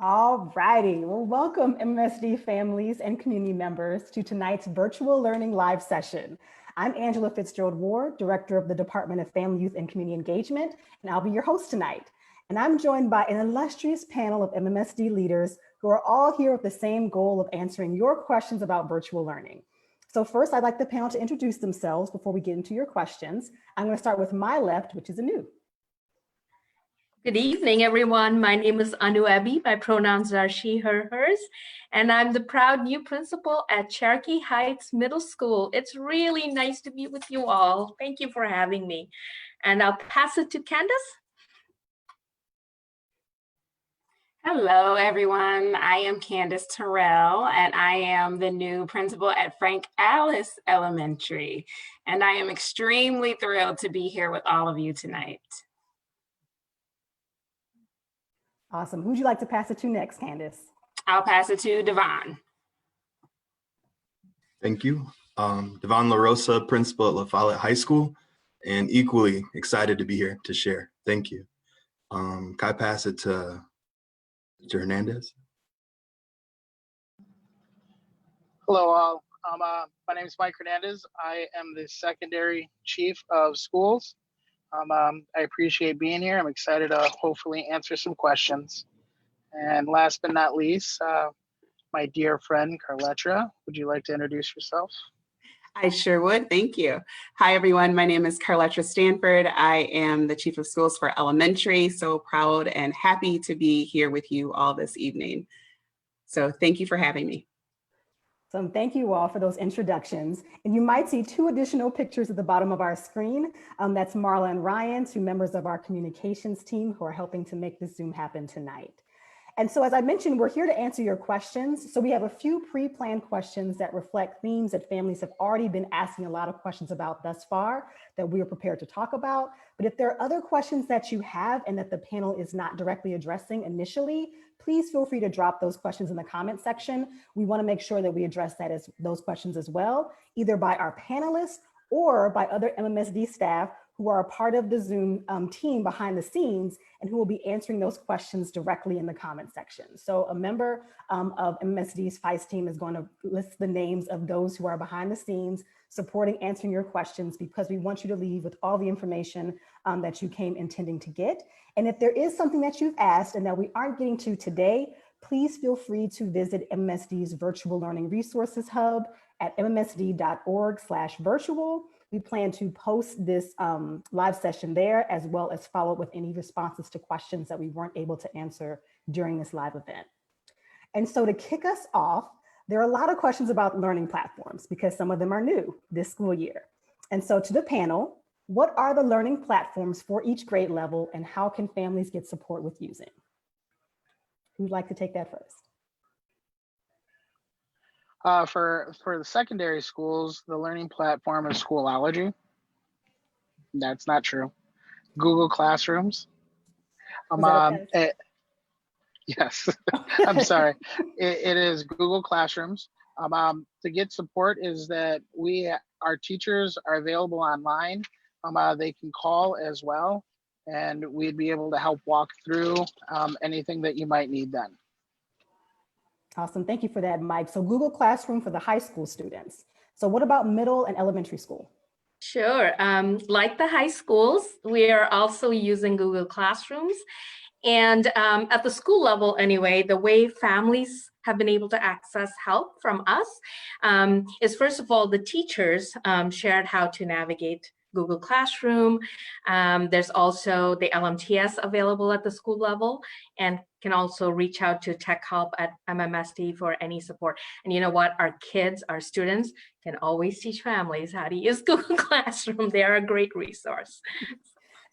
All righty. Well, welcome MMSD families and community members to tonight's virtual learning live session. I'm Angela Fitzgerald Ward, Director of the Department of Family, Youth, and Community Engagement, and I'll be your host tonight. And I'm joined by an illustrious panel of MMSD leaders who are all here with the same goal of answering your questions about virtual learning. So first, I'd like the panel to introduce themselves before we get into your questions. I'm going to start with my left, which is Anu. Good evening, everyone. My name is Anu Abi. My pronouns are she, her, hers, and I'm the proud new principal at Cherokee Heights Middle School. It's really nice to be with you all. Thank you for having me. And I'll pass it to Candace. Hello, everyone. I am Candace Terrell, and I am the new principal at Frank Alice Elementary. And I am extremely thrilled to be here with all of you tonight. Awesome. Who'd you like to pass it to next, Candace? I'll pass it to Devon. Thank you. Devon LaRosa, principal at La Follette High School, and equally excited to be here to share. Thank you. Can I pass it to Mr. Hernandez? Hello all. My name is Mike Hernandez. I am the secondary chief of schools. I appreciate being here. I'm excited to hopefully answer some questions. And last but not least, my dear friend, Carletra, would you like to introduce yourself? I sure would. Thank you. Hi, everyone. My name is Carletra Stanford. I am the chief of schools for elementary. So proud and happy to be here with you all this evening. So thank you for having me. So thank you all for those introductions. And you might see two additional pictures at the bottom of our screen. That's Marla and Ryan, two members of our communications team who are helping to make this Zoom happen tonight. And so as I mentioned, we're here to answer your questions. So we have a few pre-planned questions that reflect themes that families have already been asking a lot of questions about thus far that we are prepared to talk about. But if there are other questions that you have and that the panel is not directly addressing initially, please feel free to drop those questions in the comment section. We want to make sure that we address those questions as well, either by our panelists or by other MMSD staff who are a part of the Zoom team behind the scenes and who will be answering those questions directly in the comment section. So a member of MMSD's FICE team is going to list the names of those who are behind the scenes supporting answering your questions, because we want you to leave with all the information that you came intending to get. And if there is something that you've asked and that we aren't getting to today, please feel free to visit MMSD's Virtual Learning Resources Hub at mmsd.org/virtual. We plan to post this live session there, as well as follow up with any responses to questions that we weren't able to answer during this live event. And so to kick us off, there are a lot of questions about learning platforms because some of them are new this school year. And so to the panel, what are the learning platforms for each grade level and how can families get support with using? Who'd like to take that first? For the secondary schools, the learning platform is Schoology. That's not true. Google Classrooms. Yes, I'm sorry. It is Google Classrooms. To get support is that our teachers are available online. They can call as well, and we'd be able to help walk through anything that you might need then. Awesome, thank you for that, Mike. So Google Classroom for the high school students. So what about middle and elementary school? Sure. Like the high schools, we are also using Google Classrooms. And at the school level anyway, the way families have been able to access help from us is, first of all, the teachers shared how to navigate Google Classroom. There's also the LMTS available at the school level, and can also reach out to Tech Help at MMSD for any support. And you know what? Our kids, our students can always teach families how to use Google Classroom. They are a great resource.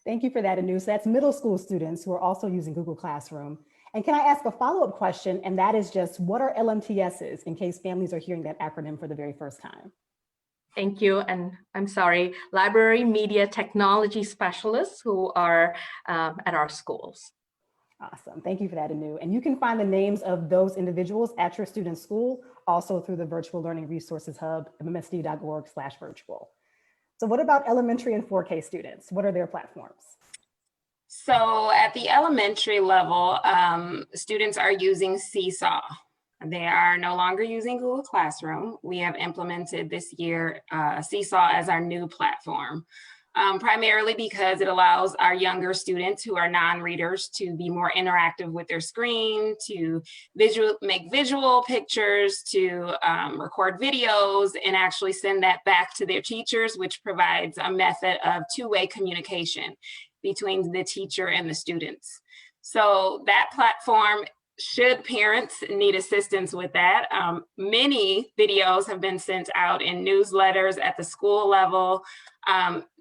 Thank you for that, Anu. So that's middle school students who are also using Google Classroom. And can I ask a follow-up question? And that is just, what are LMTSs in case families are hearing that acronym for the very first time? Thank you. And I'm sorry, Library Media Technology Specialists who are at our schools. Awesome. Thank you for that, Anu. And you can find the names of those individuals at your student school, also through the Virtual Learning Resources Hub, mmsd.org/virtual. So what about elementary and 4K students? What are their platforms? So at the elementary level, students are using Seesaw. They are no longer using Google Classroom. We have implemented this year Seesaw as our new platform, primarily because it allows our younger students who are non-readers to be more interactive with their screen, to make visual pictures, to record videos, and actually send that back to their teachers, which provides a method of two-way communication between the teacher and the students. So that platform, should parents need assistance with that, many videos have been sent out in newsletters at the school level,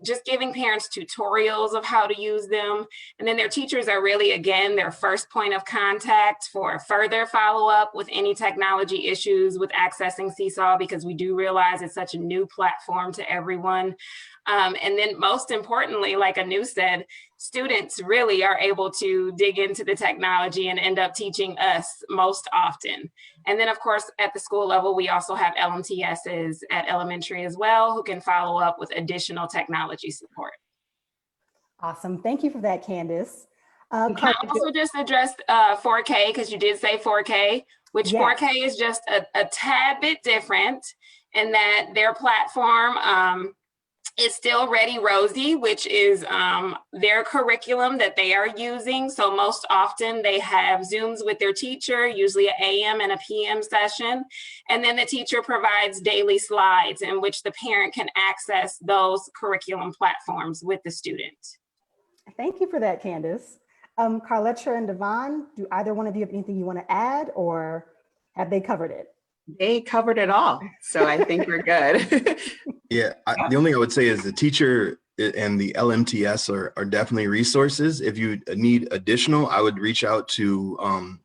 just giving parents tutorials of how to use them. And then their teachers are really, again, their first point of contact for further follow-up with any technology issues with accessing Seesaw, because we do realize it's such a new platform to everyone. And then most importantly, like Anu said, students really are able to dig into the technology and end up teaching us most often. And then of course, at the school level, we also have LMTSs at elementary as well, who can follow up with additional technology support. Awesome. Thank you for that, Candace. Can I also just address 4K, because you did say 4K, which yes. 4K is just a tad bit different in that their platform is still Ready Rosie, which is their curriculum that they are using. So most often they have Zooms with their teacher, usually an AM and a PM session. And then the teacher provides daily slides in which the parent can access those curriculum platforms with the student. Thank you for that, Candace. Carletra and Devon, do either one of you have anything you want to add, or have they covered it? They covered it all, so I think we're good. Yeah, the only thing I would say is the teacher and the LMTS are definitely resources. If you need additional, I would reach out to,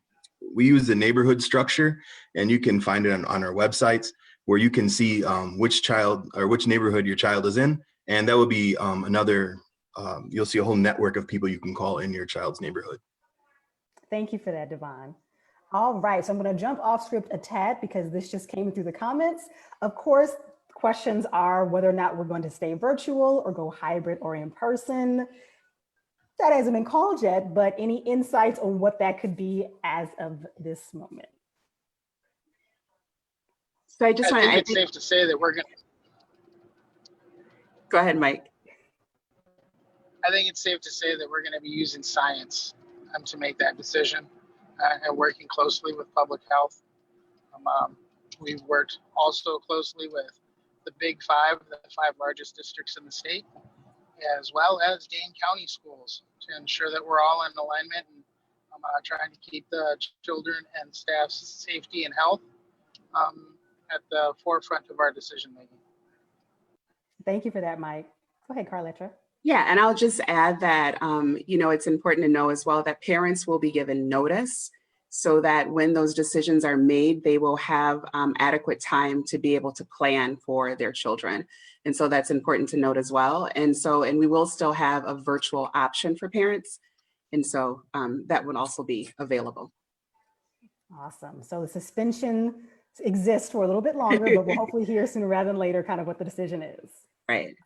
we use the neighborhood structure, and you can find it on our websites where you can see which child or which neighborhood your child is in. And that would be another, you'll see a whole network of people you can call in your child's neighborhood. Thank you for that, Devon. All right, so I'm going to jump off script a tad because this just came through the comments. Of course, questions are whether or not we're going to stay virtual or go hybrid or in person. That hasn't been called yet, but any insights on what that could be as of this moment? So I think it's safe to say that we're going to. Go ahead, Mike. I think it's safe to say that we're going to be using science to make that decision. And working closely with public health. We've worked also closely with the Big Five, the 5 largest districts in the state, as well as Dane County schools, to ensure that we're all in alignment and trying to keep the children and staff's safety and health at the forefront of our decision making. Thank you for that, Mike. Go ahead, Carletra. Yeah, and I'll just add that, it's important to know as well that parents will be given notice so that when those decisions are made, they will have adequate time to be able to plan for their children. And so that's important to note as well. And we will still have a virtual option for parents. And so that would also be available. Awesome. So the suspension exists for a little bit longer, but we'll hopefully hear sooner rather than later kind of what the decision is. Right.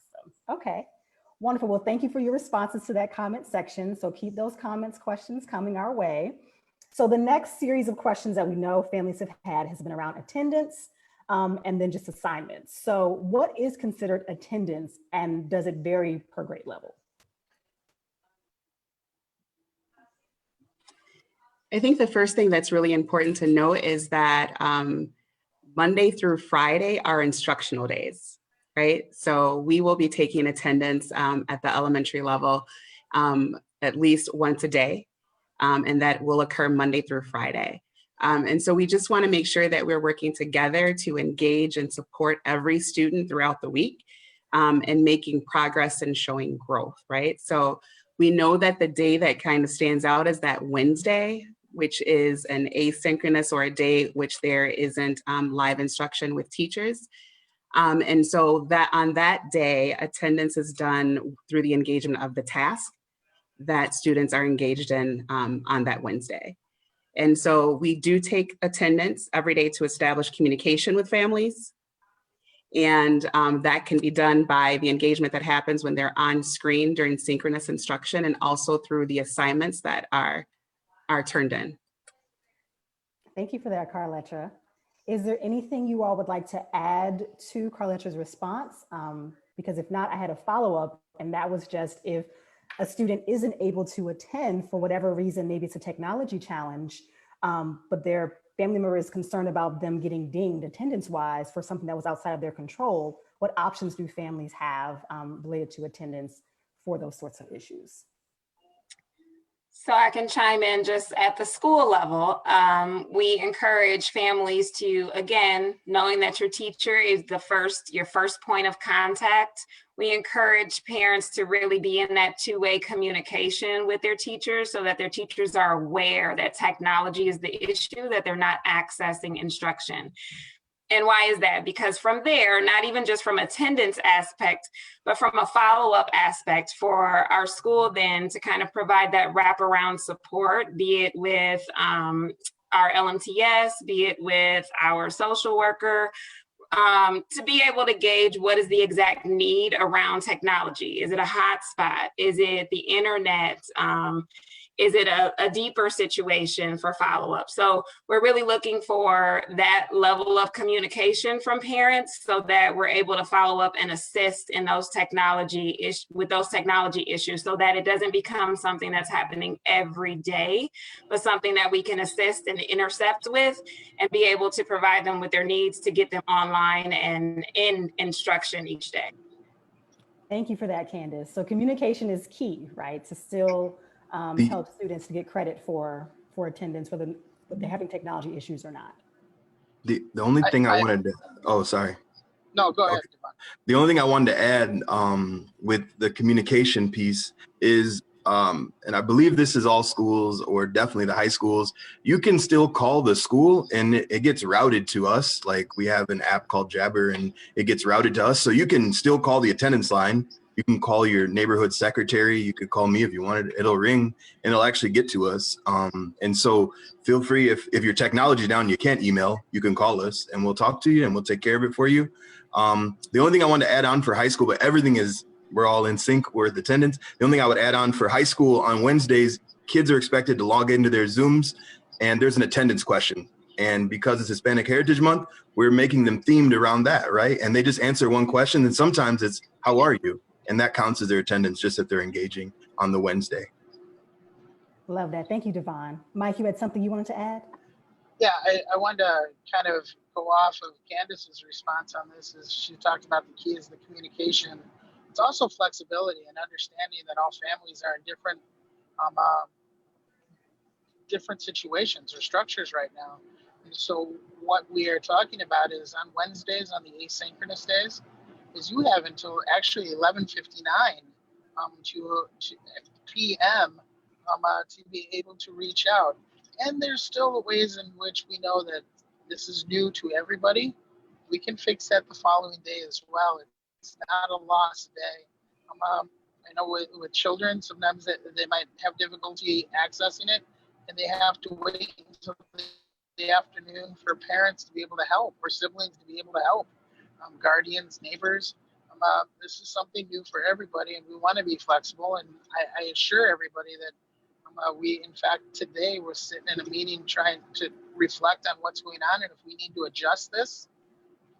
Okay. Wonderful. Well, thank you for your responses to that comment section. So keep those comments, questions coming our way. So the next series of questions that we know families have had has been around attendance and then just assignments. So what is considered attendance, and does it vary per grade level? I think the first thing that's really important to note is that Monday through Friday are instructional days. Right? So we will be taking attendance at the elementary level at least once a day, and that will occur Monday through Friday. And so we just want to make sure that we're working together to engage and support every student throughout the week and making progress and showing growth, right? So we know that the day that kind of stands out is that Wednesday, which is an asynchronous or a day which there isn't live instruction with teachers. And so that on that day, attendance is done through the engagement of the task that students are engaged in on that Wednesday. And so we do take attendance every day to establish communication with families And that can be done by the engagement that happens when they're on screen during synchronous instruction, and also through the assignments that are turned in. Thank you for that, Carletra. Is there anything you all would like to add to Carletra's response? Because if not, I had a follow-up, and that was just if a student isn't able to attend for whatever reason, maybe it's a technology challenge, but their family member is concerned about them getting dinged attendance-wise for something that was outside of their control, what options do families have related to attendance for those sorts of issues? So I can chime in just at the school level. We encourage families to, again, knowing that your teacher is your first point of contact, we encourage parents to really be in that two-way communication with their teachers so that their teachers are aware that technology is the issue, that they're not accessing instruction. And why is that? Because from there, not even just from attendance aspect, but from a follow-up aspect for our school then to kind of provide that wraparound support, be it with our LMTS, be it with our social worker, to be able to gauge what is the exact need around technology. Is it a hotspot? Is it the internet? Is it a deeper situation for follow-up? So we're really looking for that level of communication from parents so that we're able to follow up and assist in those technology issues so that it doesn't become something that's happening every day, but something that we can assist and intercept with and be able to provide them with their needs to get them online and in instruction each day. Thank you for that, Candace. So communication is key, right? To still help students to get credit for attendance, whether they're having technology issues or not. The only thing I wanted to, oh, sorry. No, go ahead. The only thing I wanted to add with the communication piece is, and I believe this is all schools or definitely the high schools, you can still call the school and it gets routed to us. Like we have an app called Jabber and it gets routed to us. So you can still call the attendance line. You can call your neighborhood secretary. You could call me if you wanted. It'll ring and it'll actually get to us. And so feel free, if your technology is down, you can't email, you can call us and we'll talk to you and we'll take care of it for you. The only thing I wanted to add on for high school, but everything is, we're all in sync with attendance. The only thing I would add on for high school, on Wednesdays, kids are expected to log into their Zooms and there's an attendance question. And because it's Hispanic Heritage Month, we're making them themed around that, right? And they just answer one question and sometimes it's, how are you? And that counts as their attendance just if they're engaging on the Wednesday. Love that. Thank you, Devon. Mike, you had something you wanted to add? Yeah, I wanted to kind of go off of Candace's response on this. Is she talked about the key is the communication. It's also flexibility and understanding that all families are in different situations or structures right now. And so what we are talking about is on Wednesdays, on the asynchronous days, is you have until actually 11:59 p.m. To be able to reach out. And there's still ways in which we know that this is new to everybody. We can fix that the following day as well. It's not a lost day. I know with children, sometimes they might have difficulty accessing it, and they have to wait until the afternoon for parents to be able to help or siblings to be able to help. Guardians, neighbors. This is something new for everybody, and we want to be flexible. And I assure everybody that we, in fact, today we're sitting in a meeting trying to reflect on what's going on, and if we need to adjust this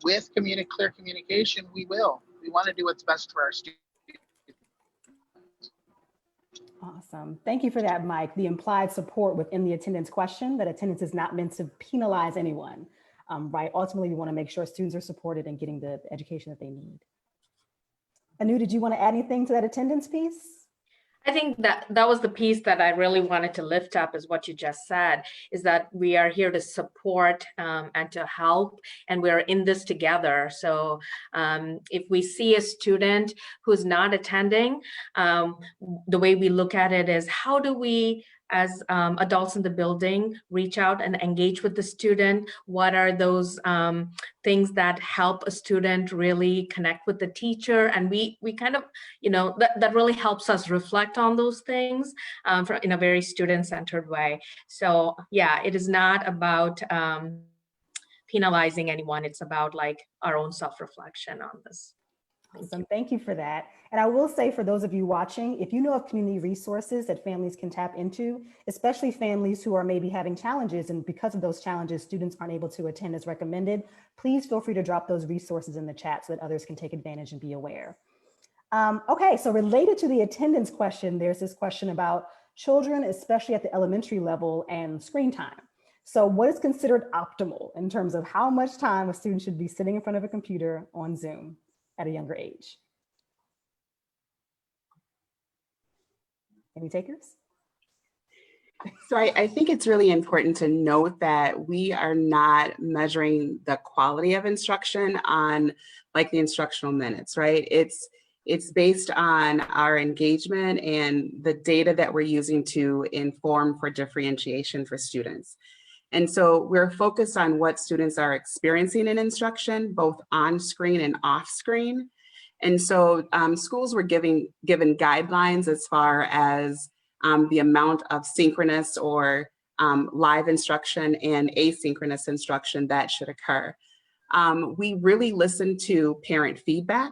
with clear communication, we will. We want to do what's best for our students. Awesome. Thank you for that, Mike. The implied support within the attendance question, that attendance is not meant to penalize anyone, right? Ultimately, we want to make sure students are supported and getting the education that they need. Anu, did you want to add anything to that attendance piece? I think that was the piece that I really wanted to lift up, is what you just said, is that we are here to support and to help, and we're in this together. So if we see a student who's not attending, the way we look at it is, how do we, as adults in the building, reach out and engage with the student? What are those things that help a student really connect with the teacher? And we kind of, that really helps us reflect on those things in a very student-centered way. So yeah, it is not about penalizing anyone. It's about like our own self-reflection on this. Awesome. Thank you for that. And I will say for those of you watching, if you know of community resources that families can tap into, especially families who are maybe having challenges, and because of those challenges, students aren't able to attend as recommended, please feel free to drop those resources in the chat so that others can take advantage and be aware. Okay, so related to the attendance question, there's this question about children, especially at the elementary level, and screen time. So what is considered optimal in terms of how much time a student should be sitting in front of a computer on Zoom at a younger age? Any takers? So I think it's really important to note that we are not measuring the quality of instruction on like the instructional minutes, right? It's based on our engagement and the data that we're using to inform for differentiation for students. And so we're focused on what students are experiencing in instruction, both on screen and off screen. And so schools were given guidelines as far as the amount of synchronous or live instruction and asynchronous instruction that should occur. We really listened to parent feedback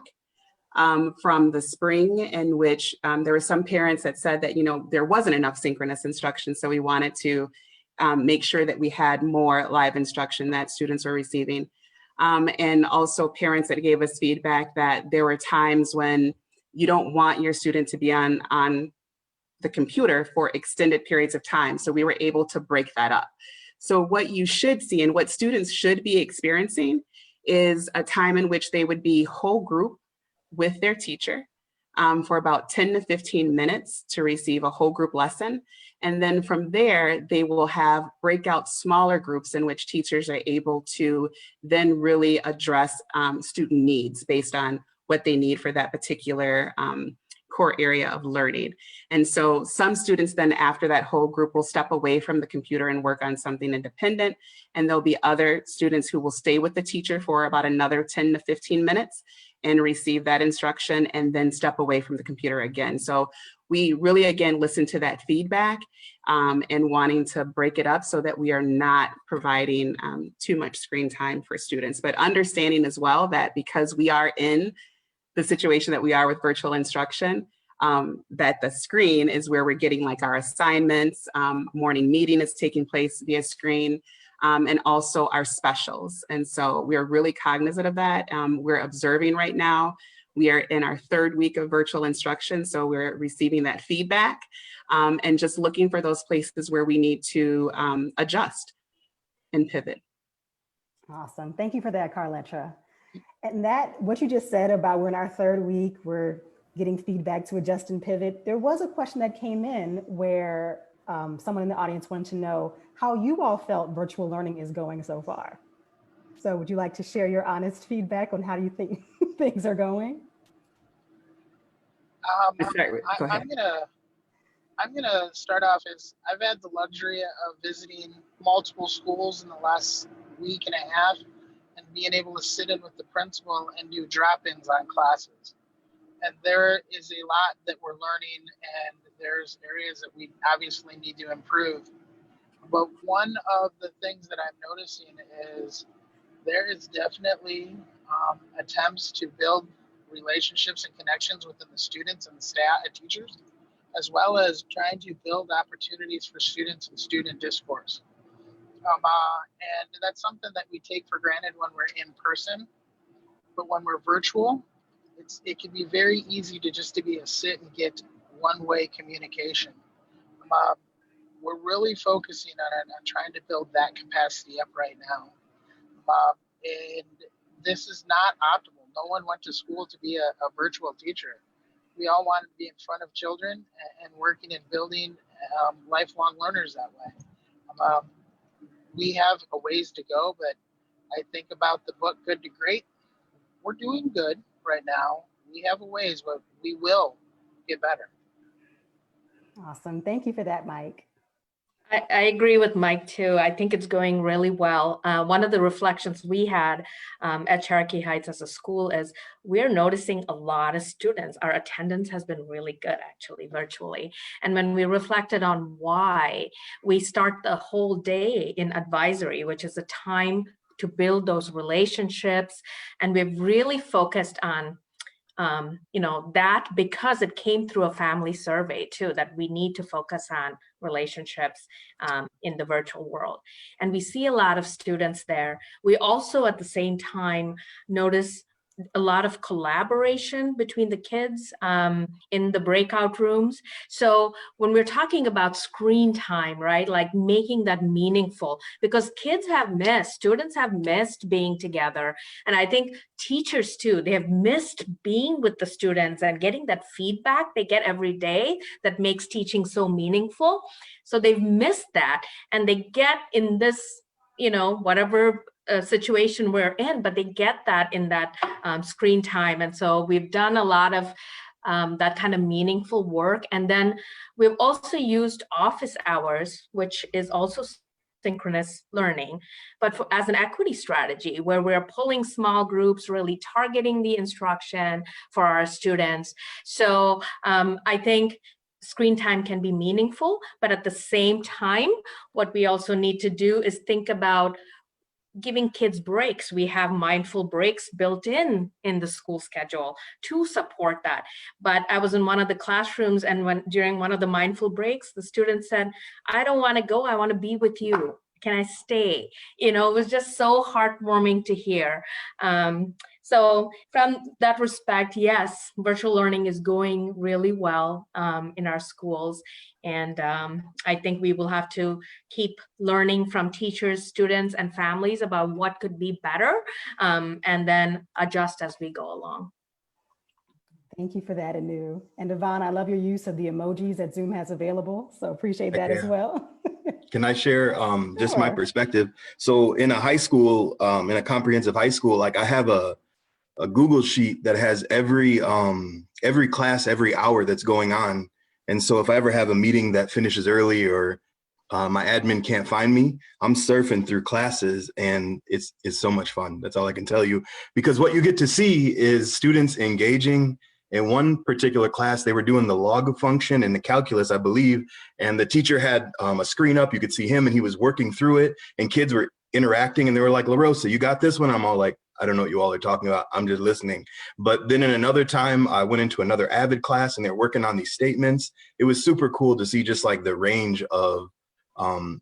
from the spring, in which there were some parents that said that, there wasn't enough synchronous instruction. So we wanted to make sure that we had more live instruction that students were receiving. And also parents that gave us feedback that there were times when you don't want your student to be on the computer for extended periods of time. So we were able to break that up. So what you should see and what students should be experiencing is a time in which they would be whole group with their teacher for about 10 to 15 minutes to receive a whole group lesson. And then from there, they will have breakout smaller groups in which teachers are able to then really address student needs based on what they need for that particular core area of learning. And so some students then after that whole group will step away from the computer and work on something independent. And there'll be other students who will stay with the teacher for about another 10 to 15 minutes and receive that instruction and then step away from the computer again. So we really, again, listen to that feedback and wanting to break it up so that we are not providing too much screen time for students, but understanding as well that because we are in the situation that we are with virtual instruction, that the screen is where we're getting like our assignments, morning meeting is taking place via screen, and also our specials. And so we are really cognizant of that. We're observing right now. We are in our third week of virtual instruction, so we're receiving that feedback and just looking for those places where we need to adjust and pivot. Awesome. Thank you for that, Carletra. And that, what you just said about we're in our third week, we're getting feedback to adjust and pivot. There was a question that came in where someone in the audience wanted to know how you all felt virtual learning is going so far. So would you like to share your honest feedback on how you think things are going? Go ahead. I'm gonna start off as I've had the luxury of visiting multiple schools in the last week and a half and being able to sit in with the principal and do drop-ins on classes. And there is a lot that we're learning and there's areas that we obviously need to improve. But one of the things that I'm noticing is there is definitely attempts to build relationships and connections within the students and the staff and teachers, as well as trying to build opportunities for students and student discourse. And that's something that we take for granted when we're in person, but when we're virtual, it can be very easy to be a sit and get one-way communication. We're really focusing on trying to build that capacity up right now. And this is not optimal. No one went to school to be a virtual teacher. We all wanted to be in front of children and working and building lifelong learners that way. We have a ways to go, but I think about the book Good to Great. We're doing good right now. We have a ways, but we will get better. Awesome. Thank you for that, Mike. I agree with Mike too. I think it's going really well. One of the reflections we had at Cherokee Heights as a school is we're noticing a lot of students. Our attendance has been really good actually virtually. And when we reflected on why, we start the whole day in advisory, which is a time to build those relationships. And we've really focused on that, because it came through a family survey too, that we need to focus on relationships in the virtual world. And we see a lot of students there. We also at the same time notice a lot of collaboration between the kids in the breakout rooms. So when we're talking about screen time, right, like making that meaningful, because students have missed being together. And I think teachers too, they have missed being with the students and getting that feedback they get every day that makes teaching so meaningful. So they've missed that, and they get in this, whatever situation we're in, but they get that in that screen time. And so we've done a lot of that kind of meaningful work. And then we've also used office hours, which is also synchronous learning, but as an equity strategy where we're pulling small groups, really targeting the instruction for our students. So I think screen time can be meaningful, but at the same time, what we also need to do is think about giving kids breaks. We have mindful breaks built in the school schedule to support that. But I was in one of the classrooms, and during one of the mindful breaks, the student said, "I don't want to go, I want to be with you. Can I stay?" It was just so heartwarming to hear. So from that respect, yes, virtual learning is going really well in our schools. And I think we will have to keep learning from teachers, students, and families about what could be better, and then adjust as we go along. Thank you for that, Anu. And Devon, I love your use of the emojis that Zoom has available. So appreciate that as well. Can I share just my Sure. perspective? So in a high school, in a comprehensive high school, like I have a Google sheet that has every class, every hour that's going on. And so if I ever have a meeting that finishes early or my admin can't find me, I'm surfing through classes, and it's so much fun. That's all I can tell you, because what you get to see is students engaging. In one particular class, they were doing the log function in the calculus, I believe, and the teacher had a screen up. You could see him, and he was working through it, and kids were interacting, and they were like, "LaRosa, you got this one?" I'm all like, "I don't know what you all are talking about. I'm just listening." But then in another time, I went into another AVID class, and they're working on these statements. It was super cool to see just like the range of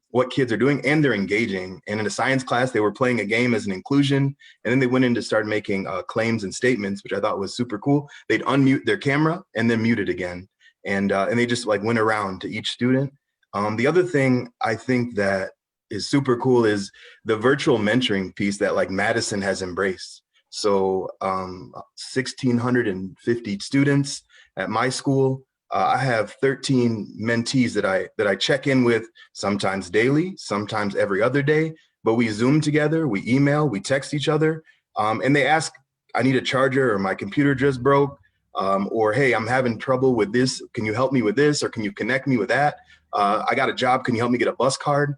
what kids are doing, and they're engaging. And in a science class, they were playing a game as an inclusion, and then they went in to start making claims and statements, which I thought was super cool. They'd unmute their camera and then mute it again. And they just like went around to each student. The other thing I think that is super cool is the virtual mentoring piece that like Madison has embraced. So 1,650 students at my school. I have 13 mentees that I check in with, sometimes daily, sometimes every other day, but we Zoom together, we email, we text each other, and they ask, "I need a charger," or "My computer just broke," or "Hey, I'm having trouble with this. Can you help me with this?" Or "Can you connect me with that? I got a job. Can you help me get a bus card?"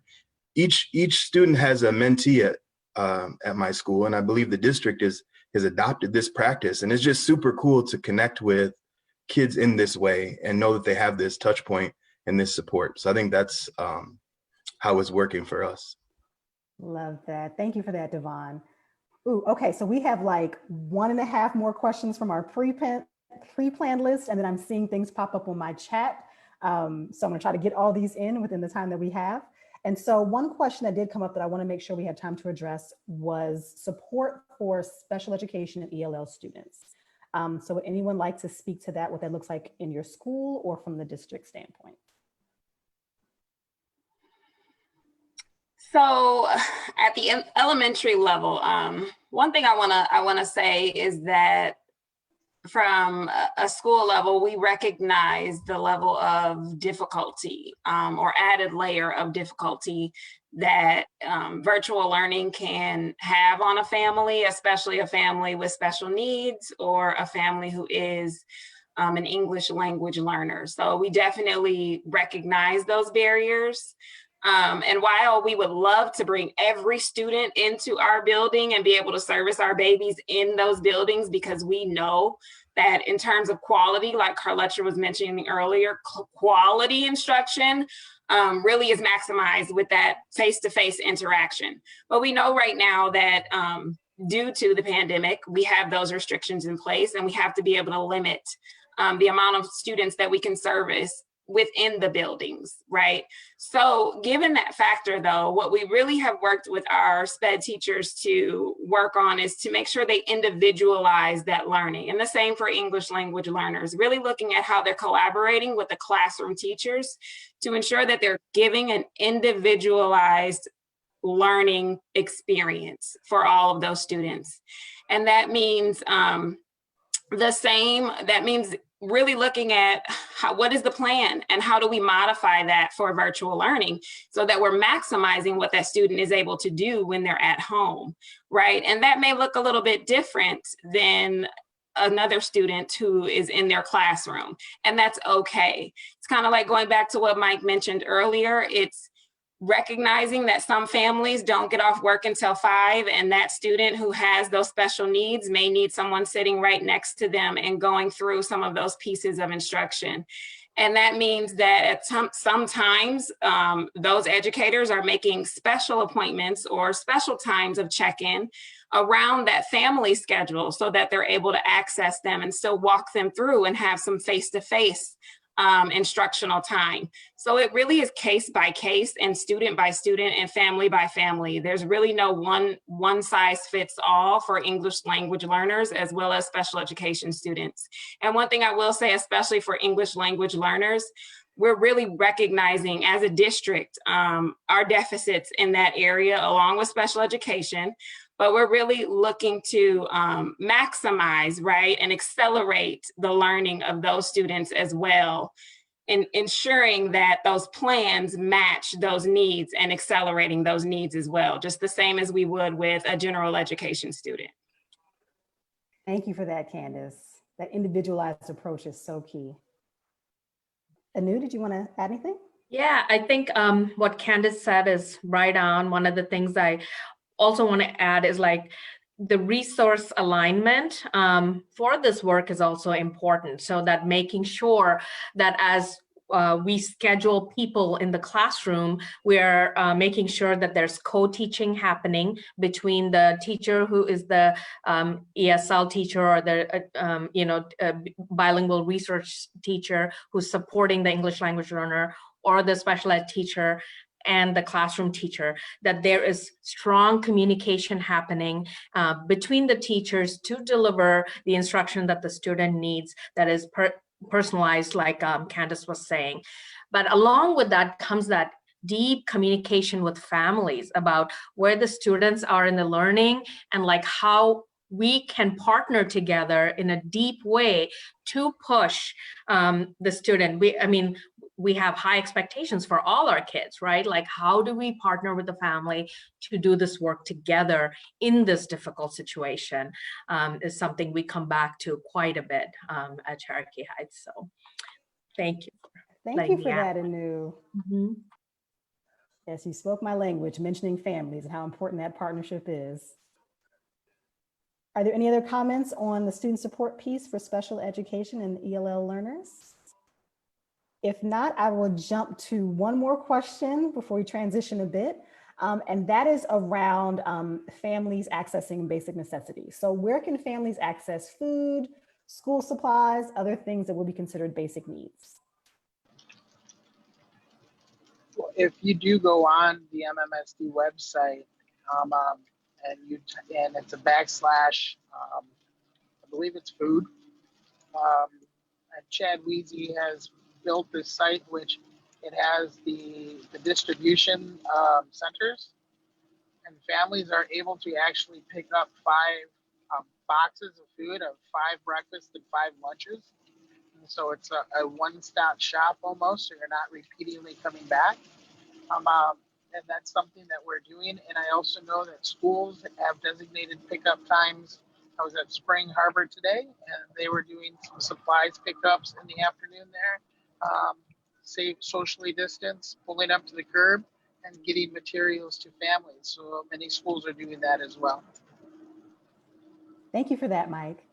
Each student has a mentee at my school, and I believe the district has adopted this practice, and it's just super cool to connect with kids in this way and know that they have this touch point and this support. So I think that's how it's working for us. Love that. Thank you for that, Devon. Ooh, okay, so we have like 1.5 more questions from our pre-planned list, and then I'm seeing things pop up on my chat. So I'm gonna try to get all these in within the time that we have. And so one question that did come up that I wanna make sure we have time to address was support for special education and ELL students. So would anyone like to speak to that, what that looks like in your school or from the district standpoint? So at the elementary level, one thing I wanna say is that from a school level, we recognize the level of difficulty or added layer of difficulty that virtual learning can have on a family, especially a family with special needs or a family who is an English language learner. So we definitely recognize those barriers. And while we would love to bring every student into our building and be able to service our babies in those buildings, because we know that in terms of quality, like Carletra was mentioning earlier, quality instruction really is maximized with that face-to-face interaction. But we know right now that due to the pandemic, we have those restrictions in place, and we have to be able to limit the amount of students that we can service within the buildings, right? So given that factor though, what we really have worked with our SPED teachers to work on is to make sure they individualize that learning. And the same for English language learners, really looking at how they're collaborating with the classroom teachers to ensure that they're giving an individualized learning experience for all of those students. And that means really looking at what is the plan and how do we modify that for virtual learning so that we're maximizing what that student is able to do when they're at home, right? And that may look a little bit different than another student who is in their classroom, and that's okay. It's kind of like going back to what Mike mentioned earlier. It's recognizing that some families don't get off work until 5, and that student who has those special needs may need someone sitting right next to them and going through some of those pieces of instruction. And that means that at sometimes those educators are making special appointments or special times of check-in around that family schedule so that they're able to access them and still walk them through and have some face-to-face instructional time. So it really is case by case and student by student and family by family. There's really no one size fits all for English language learners as well as special education students. And one thing I will say, especially for English language learners, we're really recognizing as a district our deficits in that area along with special education. But we're really looking to maximize, right, and accelerate the learning of those students as well, and ensuring that those plans match those needs and accelerating those needs as well, just the same as we would with a general education student. Thank you for that, Candace. That individualized approach is so key. Anu, did you want to add anything? Yeah, I think what Candace said is right on. One of the things I also want to add is like the resource alignment for this work is also important, so that making sure that as we schedule people in the classroom, we're making sure that there's co-teaching happening between the teacher who is the ESL teacher or the bilingual research teacher who's supporting the English language learner, or the special ed teacher and the classroom teacher, that there is strong communication happening between the teachers to deliver the instruction that the student needs that is personalized, like Candace was saying. But along with that comes that deep communication with families about where the students are in the learning and like how we can partner together in a deep way to push the student. We have high expectations for all our kids, right? Like, how do we partner with the family to do this work together in this difficult situation is something we come back to quite a bit at Cherokee Heights. So thank you. Thank you for that, Anu. Mm-hmm. Yes, you spoke my language, mentioning families and how important that partnership is. Are there any other comments on the student support piece for special education and ELL learners? If not, I will jump to one more question before we transition a bit, and that is around families accessing basic necessities. So where can families access food, school supplies, other things that will be considered basic needs? Well, if you do go on the MMSD website, and it's a backslash, I believe it's food, and Chad Weezy has built this site which it has the distribution centers, and families are able to actually pick up 5 boxes of food of 5 breakfasts and 5 lunches. And so it's a one-stop shop almost, so you're not repeatedly coming back. And that's something that we're doing. And I also know that schools have designated pickup times. I was at Spring Harbor today, and they were doing some supplies pickups in the afternoon there. Safe, socially distanced, pulling up to the curb and getting materials to families. So many schools are doing that as well. Thank you for that, Mike.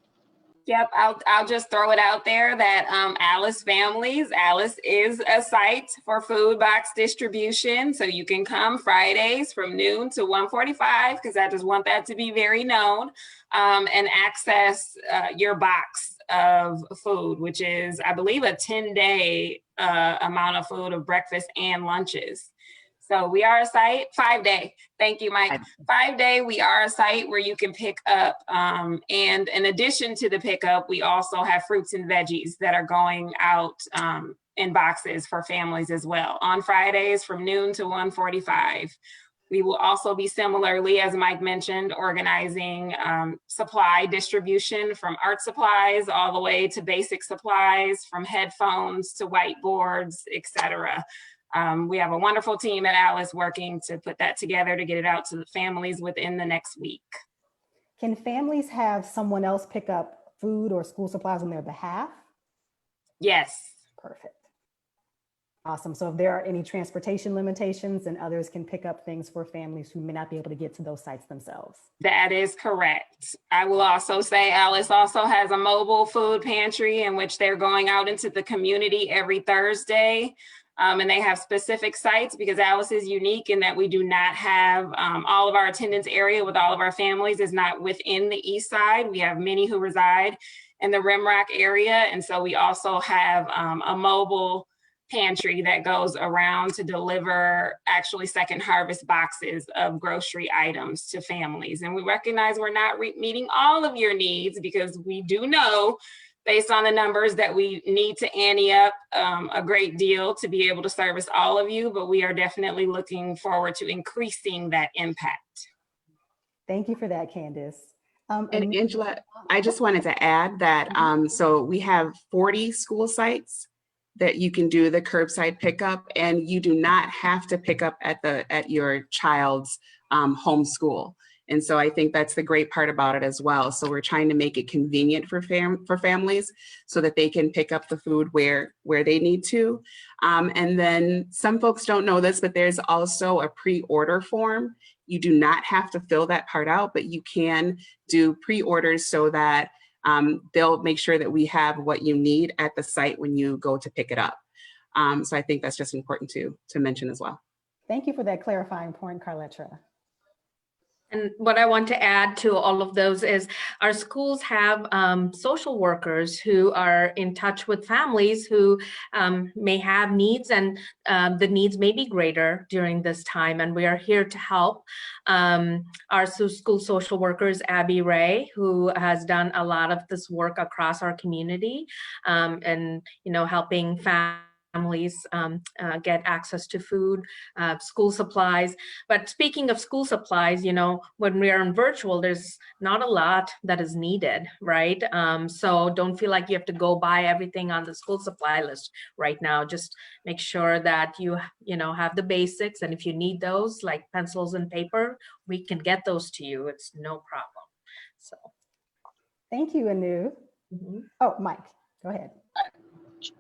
Yep, I'll just throw it out there that Alice Families, Alice is a site for food box distribution. So you can come Fridays from noon to 1:45, because I just want that to be very known, and access your box of food, which is, I believe, a 10-day amount of food of breakfast and lunches. So we are a site, 5-day. Thank you, Mike. 5-day, we are a site where you can pick up. And in addition to the pickup, we also have fruits and veggies that are going out in boxes for families as well on Fridays from noon to 1:45. We will also be similarly, as Mike mentioned, organizing supply distribution from art supplies all the way to basic supplies, from headphones to whiteboards, etc. We have a wonderful team at Alice working to put that together to get it out to the families within the next week. Can families have someone else pick up food or school supplies on their behalf? Yes. Perfect. Awesome. So if there are any transportation limitations, then others can pick up things for families who may not be able to get to those sites themselves. That is correct. I will also say Alice also has a mobile food pantry in which they're going out into the community every Thursday. And they have specific sites, because Alice is unique in that we do not have all of our attendance area with all of our families is not within the East Side. We have many who reside in the Rimrock area. And so we also have a mobile pantry that goes around to deliver actually second harvest boxes of grocery items to families. And we recognize we're not meeting all of your needs, because we do know, based on the numbers, that we need to ante up a great deal to be able to service all of you, but we are definitely looking forward to increasing that impact. Thank you for that, Candace. And Angela, I just wanted to add that, so we have 40 school sites that you can do the curbside pickup, and you do not have to pick up at your child's home school. And so I think that's the great part about it as well. So we're trying to make it convenient for families so that they can pick up the food where they need to. And then some folks don't know this, but there's also a pre-order form. You do not have to fill that part out, but you can do pre-orders so that they'll make sure that we have what you need at the site when you go to pick it up. So I think that's just important to mention as well. Thank you for that clarifying point, Carletra. And what I want to add to all of those is our schools have social workers who are in touch with families who may have needs, and the needs may be greater during this time. And we are here to help. Our school social workers, Abby Ray, who has done a lot of this work across our community, and helping families get access to food, school supplies. But speaking of school supplies, when we are in virtual, there's not a lot that is needed, right? So don't feel like you have to go buy everything on the school supply list right now. Just make sure that you have the basics. And if you need those, like pencils and paper, we can get those to you. It's no problem. So. Thank you, Anu. Oh, Mike, go ahead.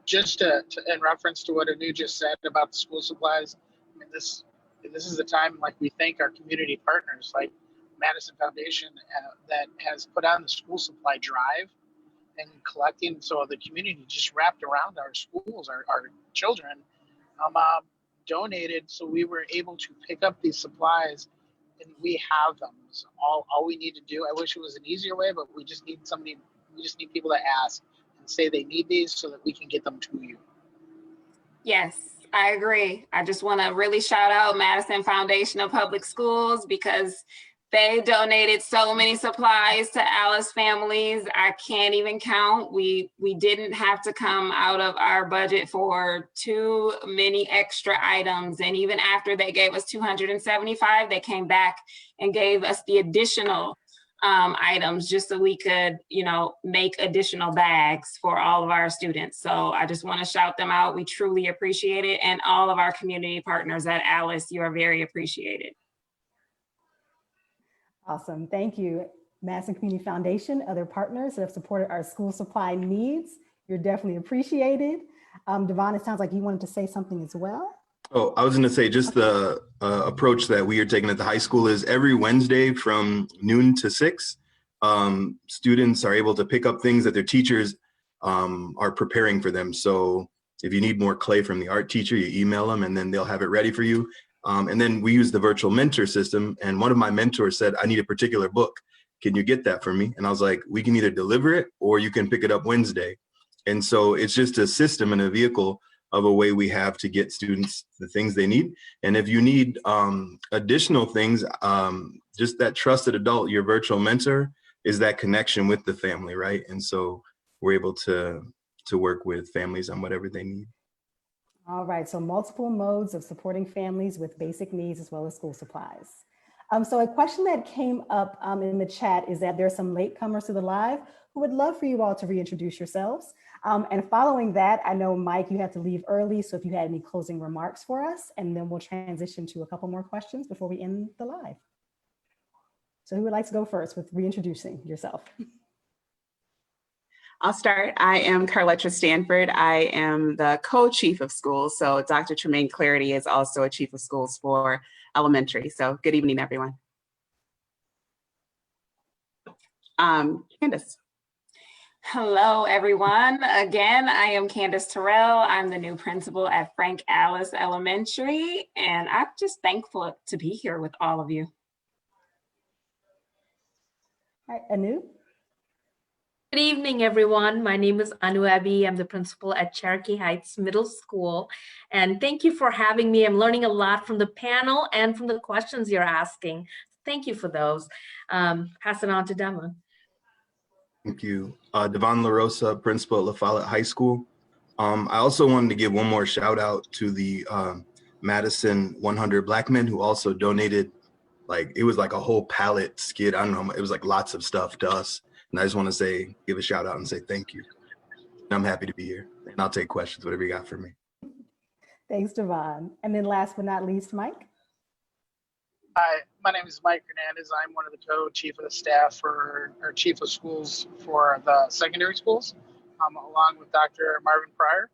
Just in reference to what Anu just said about the school supplies, I mean, this is the time, like, we thank our community partners like Madison Foundation that has put on the school supply drive and collecting. So the community just wrapped around our schools, our children, donated, so we were able to pick up these supplies, and we have them. So all we need to do, I wish it was an easier way, but we just need people to ask and say they need these so that we can get them to you. Yes, I agree. I just want to really shout out Madison Foundation of Public Schools, because they donated so many supplies to Alice families. I can't even count. We didn't have to come out of our budget for too many extra items. And even after they gave us 275, they came back and gave us the additional items just so we could, make additional bags for all of our students. So I just want to shout them out. We truly appreciate it. And all of our community partners at Alice, you are very appreciated. Awesome. Thank you. Madison Community Foundation, other partners that have supported our school supply needs. You're definitely appreciated. Devon, it sounds like you wanted to say something as well. Oh, I was going to say just the approach that we are taking at the high school is every Wednesday from noon to 6. students are able to pick up things that their teachers are preparing for them. So if you need more clay from the art teacher, you email them and then they'll have it ready for you. And then we use the virtual mentor system. And one of my mentors said, I need a particular book. Can you get that for me? And I was like, we can either deliver it or you can pick it up Wednesday. And so it's just a system and a vehicle of a way we have to get students the things they need. And if you need additional things, just that trusted adult, your virtual mentor, is that connection with the family, right? And so we're able to work with families on whatever they need. All right, so multiple modes of supporting families with basic needs as well as school supplies. So a question that came up in the chat is that there's some latecomers to the live who would love for you all to reintroduce yourselves. And following that, I know, Mike, you have to leave early. So if you had any closing remarks for us, and then we'll transition to a couple more questions before we end the live. So who would like to go first with reintroducing yourself? I'll start. I am Carletra Stanford. I am the co-chief of schools. So Dr. Tremaine Clarity is also a chief of schools for elementary. So good evening, everyone. Candace. Hello, everyone. Again, I am Candace Terrell. I'm the new principal at Frank Alice Elementary, and I'm just thankful to be here with all of you. All right, Anu. Good evening, everyone. My name is Anu Abi. I'm the principal at Cherokee Heights Middle School. And thank you for having me. I'm learning a lot from the panel and from the questions you're asking. Thank you for those. Pass it on to Dema. Thank you. Devon LaRosa, principal at La Follette High School. I also wanted to give one more shout out to the Madison 100 Black Men who also donated, like, it was like a whole pallet skid. I don't know, it was like lots of stuff to us. And I just want to say, give a shout out and say thank you. And I'm happy to be here. And I'll take questions, whatever you got for me. Thanks, Devon. And then last but not least, Mike. Hi, my name is Mike Hernandez. I'm one of the co-chief of the staff or chief of schools for the secondary schools, along with Dr. Marvin Pryor.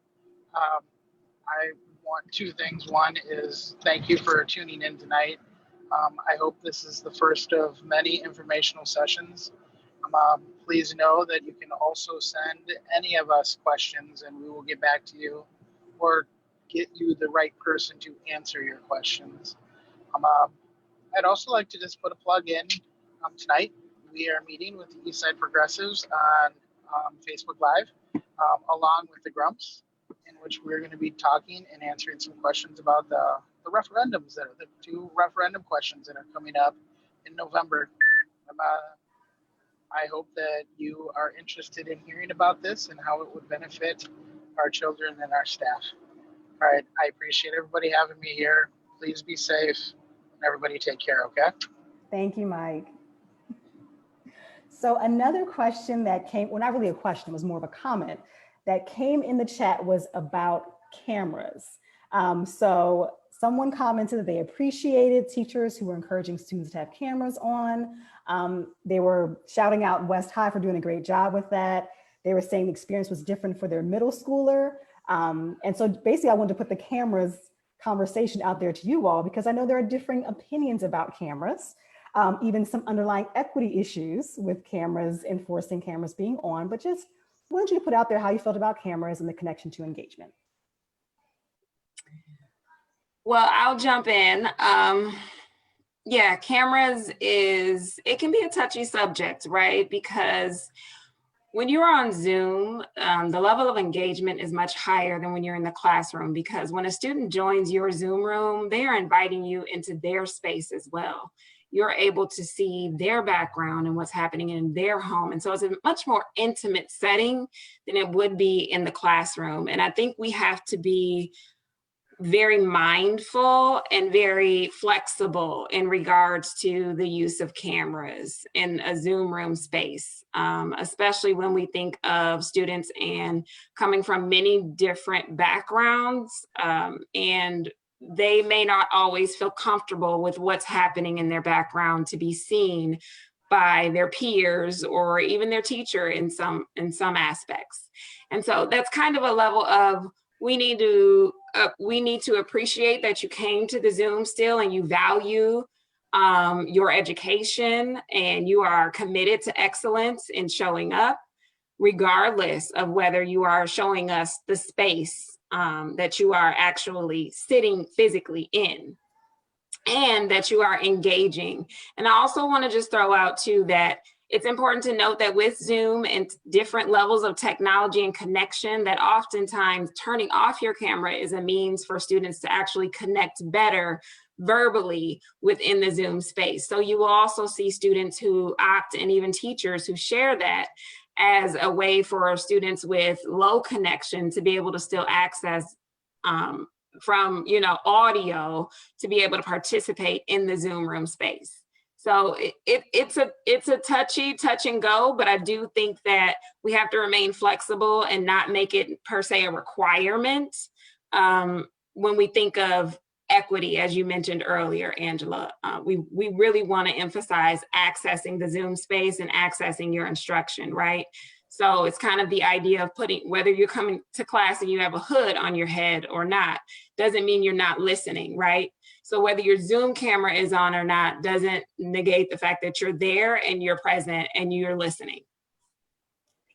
I want two things. One is thank you for tuning in tonight. I hope this is the first of many informational sessions. Please know that you can also send any of us questions and we will get back to you or get you the right person to answer your questions. I'd also like to just put a plug in tonight. We are meeting with the Eastside Progressives on Facebook Live, along with the Grumps, in which we're going to be talking and answering some questions about the referendums, that are the two referendum questions that are coming up in November. I hope that you are interested in hearing about this and how it would benefit our children and our staff. All right, I appreciate everybody having me here. Please be safe and everybody take care, okay? Thank you, Mike. So another question that came, well, not really a question, it was more of a comment that came in the chat was about cameras. So someone commented that they appreciated teachers who were encouraging students to have cameras on. They were shouting out West High for doing a great job with that. They were saying the experience was different for their middle schooler. And so basically I wanted to put the cameras conversation out there to you all because I know there are differing opinions about cameras, even some underlying equity issues with cameras, enforcing cameras being on, but just wanted you to put out there how you felt about cameras and the connection to engagement. Well, I'll jump in. Yeah, cameras it can be a touchy subject, right? Because when you're on Zoom, the level of engagement is much higher than when you're in the classroom, because when a student joins your Zoom room, they are inviting you into their space as well. You're able to see their background and what's happening in their home. And so it's a much more intimate setting than it would be in the classroom. And I think we have to be very mindful and very flexible in regards to the use of cameras in a Zoom room space, especially when we think of students and coming from many different backgrounds, and they may not always feel comfortable with what's happening in their background to be seen by their peers or even their teacher in some aspects. And so that's kind of a level of we need to appreciate that you came to the Zoom still and you value your education and you are committed to excellence in showing up, regardless of whether you are showing us the space that you are actually sitting physically in, and that you are engaging. And I also want to just throw out too that it's important to note that with Zoom and different levels of technology and connection, that oftentimes turning off your camera is a means for students to actually connect better verbally within the Zoom space. So you will also see students who opt, and even teachers who share that as a way for students with low connection to be able to still access from audio to be able to participate in the Zoom room space. So it's a touch and go, but I do think that we have to remain flexible and not make it per se a requirement when we think of equity, as you mentioned earlier, Angela. We really want to emphasize accessing the Zoom space and accessing your instruction, right? So it's kind of the idea of putting, whether you're coming to class and you have a hood on your head or not, doesn't mean you're not listening, right? So whether your Zoom camera is on or not doesn't negate the fact that you're there and you're present and you're listening.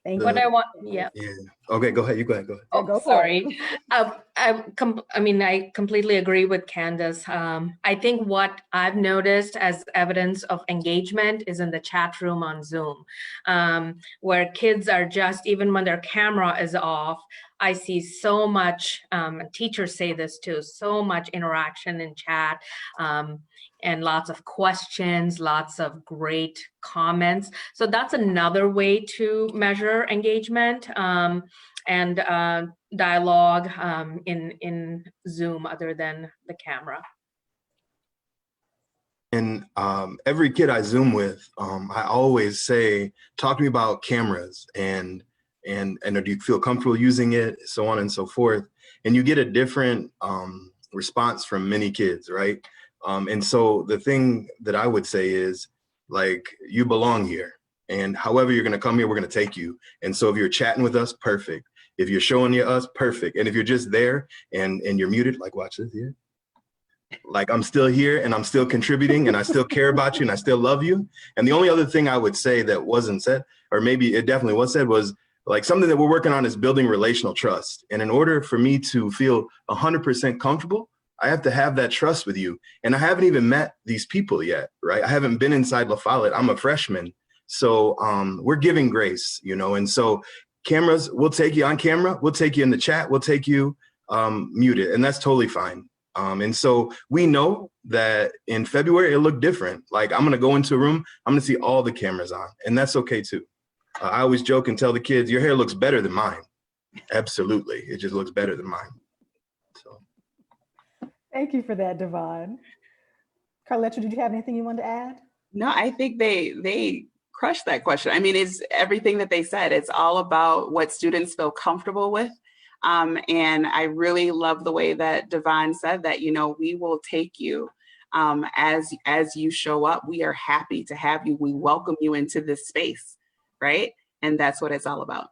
Thank What you. I want, yeah. Yeah. Okay, go ahead. You go ahead. Go ahead. Oh, Oh, go for sorry. I completely agree with Candace. I think what I've noticed as evidence of engagement is in the chat room on Zoom, where kids are just, even when their camera is off, I see so much, teachers say this too, so much interaction in chat, and lots of questions, lots of great comments. So that's another way to measure engagement and dialogue in Zoom other than the camera. And every kid I Zoom with, I always say, talk to me about cameras and do you feel comfortable using it, so on and so forth. And you get a different response from many kids, right? And so the thing that I would say is, like, you belong here. And however you're gonna come here, we're gonna take you. And so if you're chatting with us, perfect. If you're showing us, perfect. And if you're just there and you're muted, like, watch this here. Like, I'm still here and I'm still contributing and I still care about you and I still love you. And the only other thing I would say that wasn't said, or maybe it definitely was said, was like something that we're working on is building relational trust. And in order for me to feel 100% comfortable, I have to have that trust with you. And I haven't even met these people yet, right? I haven't been inside La Follette. I'm a freshman. So we're giving grace, and so cameras, we'll take you on camera, we'll take you in the chat, we'll take you muted, and that's totally fine. And so we know that in February, it looked different. Like, I'm gonna go into a room, I'm gonna see all the cameras on, and that's okay too. I always joke and tell the kids, your hair looks better than mine. Absolutely, it just looks better than mine. So. Thank you for that, Devon. Carletra, did you have anything you wanted to add? No, I think they crushed that question. I mean, it's everything that they said. It's all about what students feel comfortable with. And I really love the way that Devon said that, we will take you as you show up. We are happy to have you. We welcome you into this space, right? And that's what it's all about.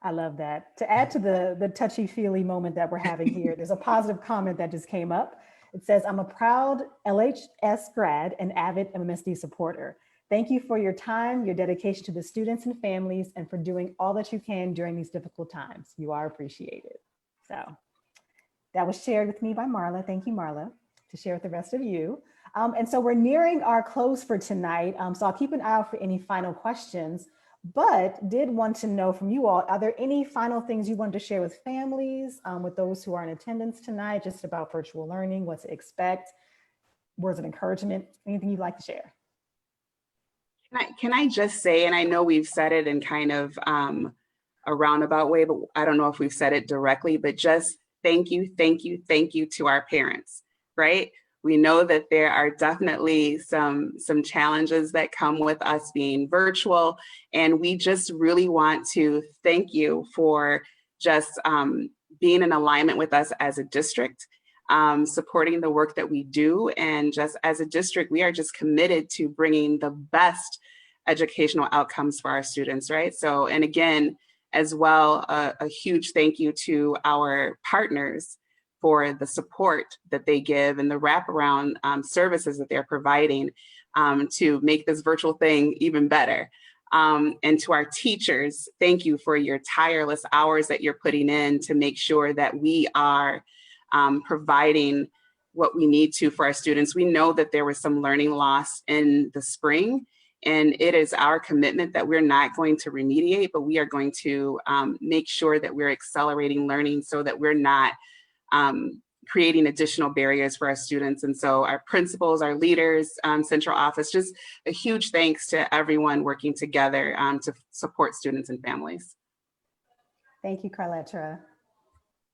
I love that. To add to the touchy-feely moment that we're having here, there's a positive comment that just came up. It says, I'm a proud LHS grad and avid MMSD supporter. Thank you for your time, your dedication to the students and families, and for doing all that you can during these difficult times. You are appreciated. So that was shared with me by Marla. Thank you, Marla, to share with the rest of you. And so we're nearing our close for tonight. So I'll keep an eye out for any final questions, but did want to know from you all, are there any final things you wanted to share with families, with those who are in attendance tonight, just about virtual learning, what to expect, words of encouragement, anything you'd like to share? Can I just say, and I know we've said it in kind of a roundabout way, but I don't know if we've said it directly, but just thank you to our parents, right? We know that there are definitely some challenges that come with us being virtual, and we just really want to thank you for just being in alignment with us as a district, supporting the work that we do. And just as a district, we are just committed to bringing the best educational outcomes for our students, right? So, and again, as well, a huge thank you to our partners for the support that they give and the wraparound services that they're providing to make this virtual thing even better. And to our teachers, thank you for your tireless hours that you're putting in to make sure that we are providing what we need to for our students. We know that there was some learning loss in the spring, and it is our commitment that we're not going to remediate, but we are going to make sure that we're accelerating learning so that we're not creating additional barriers for our students. And so our principals, our leaders, central office, just a huge thanks to everyone working together to support students and families. Thank you, Carletra.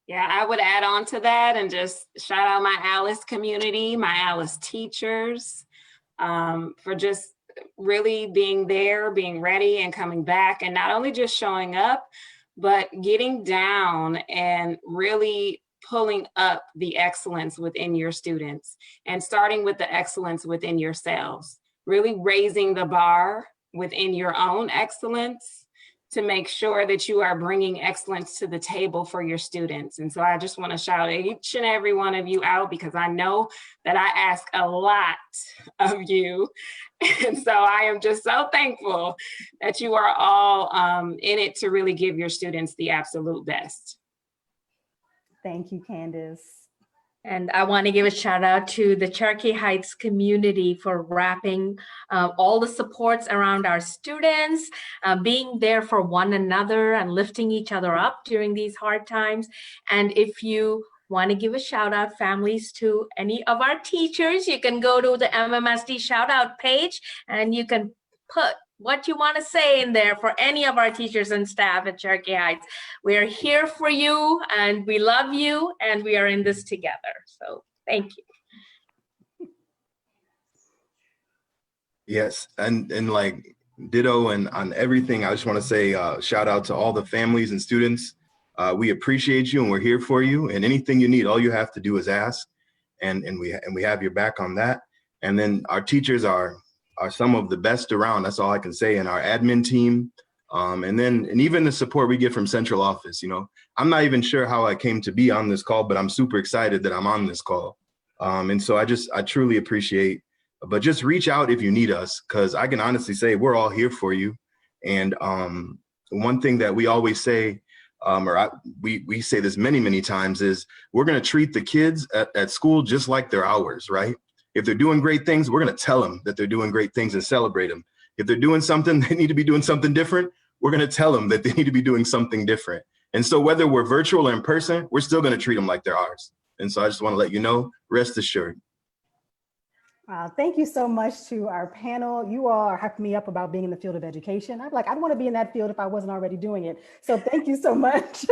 Yeah, I would add on to that and just shout out my Alice community, my Alice teachers, for just really being there, being ready and coming back, and not only just showing up, but getting down and really pulling up the excellence within your students and starting with the excellence within yourselves, really raising the bar within your own excellence to make sure that you are bringing excellence to the table for your students. And so I just want to shout each and every one of you out because I know that I ask a lot of you. And so I am just so thankful that you are all in it to really give your students the absolute best. Thank you, Candace. And I want to give a shout out to the Cherokee Heights community for wrapping all the supports around our students, being there for one another and lifting each other up during these hard times. And if you want to give a shout out, families, to any of our teachers, you can go to the MMSD shout out page and you can put what you want to say in there for any of our teachers and staff at Cherokee Heights. We are here for you and we love you and we are in this together. So thank you. Yes, and like ditto and on everything, I just want to say shout out to all the families and students. We appreciate you and we're here for you, and anything you need, all you have to do is ask, and we have your back on that. And then our teachers are some of the best around. That's all I can say. And our admin team, and even the support we get from central office. You know, I'm not even sure how I came to be on this call, but I'm super excited that I'm on this call. And so I truly appreciate. But just reach out if you need us, because I can honestly say we're all here for you. And one thing that we always say, we say this many times, is we're going to treat the kids at school just like they're ours, right? If they're doing great things, we're going to tell them that they're doing great things and celebrate them. If they're doing something, they need to be doing something different, we're going to tell them that they need to be doing something different. And so whether we're virtual or in person, we're still going to treat them like they're ours. And so I just want to let you know, rest assured. Thank you so much to our panel. You all are hyping me up about being in the field of education. I'm like, I'd want to be in that field if I wasn't already doing it. So thank you so much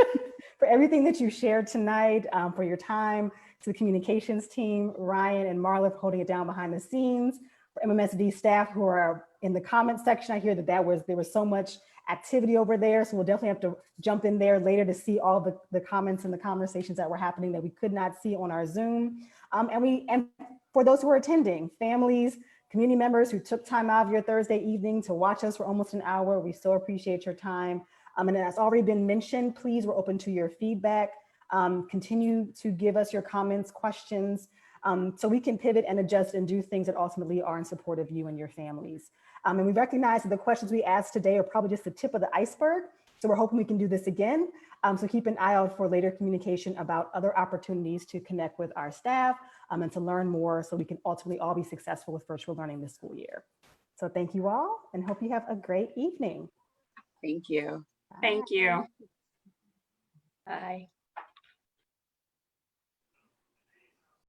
for everything that you shared tonight, for your time, to the communications team, Ryan and Marla for holding it down behind the scenes, for MMSD staff who are in the comment section. I hear that there was so much activity over there. So we'll definitely have to jump in there later to see all the comments and the conversations that were happening that we could not see on our Zoom. And for those who are attending, families, community members who took time out of your Thursday evening to watch us for almost an hour, we so appreciate your time. And as already been mentioned, please, we're open to your feedback. Continue to give us your comments, questions, so we can pivot and adjust and do things that ultimately are in support of you and your families. And we recognize that the questions we asked today are probably just the tip of the iceberg. So we're hoping we can do this again. So keep an eye out for later communication about other opportunities to connect with our staff and to learn more so we can ultimately all be successful with virtual learning this school year. So thank you all and hope you have a great evening. Thank you. Thank you. Bye.